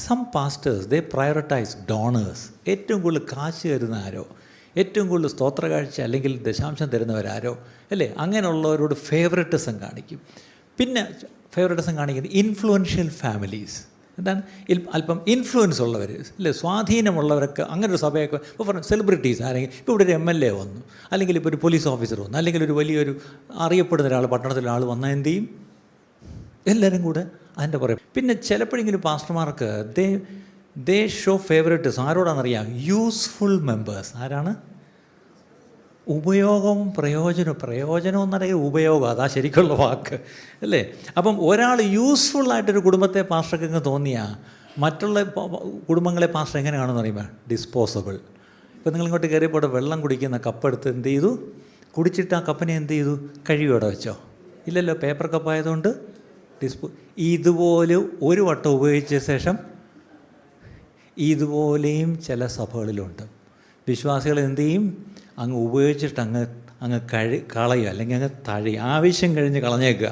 Some pastors ദേ prioritise donors. ഏറ്റവും കൂടുതൽ കാശ് തരുന്ന ആരോ, ഏറ്റവും കൂടുതൽ സ്തോത്ര കാഴ്ച അല്ലെങ്കിൽ ദശാംശം തരുന്നവരാരോ അല്ലേ, അങ്ങനെയുള്ളവരോട് ഫേവററ്റിസം കാണിക്കും. പിന്നെ ഫേവററ്റിസം കാണിക്കുന്നത് ഇൻഫ്ലുവൻഷ്യൽ ഫാമിലീസ്. എന്താണ്? അല്പം ഇൻഫ്ലുവൻസ് ഉള്ളവർ അല്ലേ, സ്വാധീനമുള്ളവരൊക്കെ അങ്ങനെ ഒരു സഭയൊക്കെ. ഇപ്പോൾ പറഞ്ഞു സെലിബ്രിറ്റീസ് ആരെങ്കിലും, ഇപ്പോൾ ഇവിടെ ഒരു MLA വന്നു, അല്ലെങ്കിൽ ഇപ്പോൾ ഒരു പോലീസ് ഓഫീസർ വന്നു, അല്ലെങ്കിൽ ഒരു വലിയൊരു അറിയപ്പെടുന്ന ഒരാൾ പട്ടണത്തിലെ ആൾ വന്നാൽ എന്ത് ചെയ്യും? എല്ലാവരും കൂടെ അതിൻ്റെ പുറകെ. പിന്നെ ചിലപ്പോഴെങ്കിലും പാസ്റ്റർമാർക്ക് ദേ ഷോ ഫേവററ്റിസം ആരോടാണെന്നറിയാം? Useful members. ആരാണ്? ഉപയോഗവും പ്രയോജനം എന്നറിയാം, ഉപയോഗം, അതാ ശരിക്കുള്ള വാക്ക് അല്ലേ. അപ്പം ഒരാൾ യൂസ്ഫുള്ളായിട്ടൊരു കുടുംബത്തെ പാസ്റ്റർക്ക് തോന്നിയാൽ മറ്റുള്ള കുടുംബങ്ങളെ പാസ്റ്റർ എങ്ങനെ കാണുമെന്ന് പറയുമ്പോൾ ഡിസ്പോസബിൾ. ഇപ്പം നിങ്ങളിങ്ങോട്ട് കയറിയപ്പോൾ വെള്ളം കുടിക്കുന്ന കപ്പെടുത്ത് എന്ത് ചെയ്തു? കുടിച്ചിട്ട് ആ കപ്പിനെ എന്ത് ചെയ്തു? കഴുകിയോടെ വെച്ചോ? ഇല്ലല്ലോ, പേപ്പർ കപ്പായതുകൊണ്ട് ഇതുപോലെ ഒരു വട്ടം ഉപയോഗിച്ച ശേഷം ഇതുപോലെയും ചില സഭകളിലുണ്ട്. വിശ്വാസികൾ എന്ത് ചെയ്യും? അങ്ങ് ഉപയോഗിച്ചിട്ട് അങ്ങ് കളയുക, അല്ലെങ്കിൽ അങ്ങ് ആവശ്യം കഴിഞ്ഞ് കളഞ്ഞേക്കുക.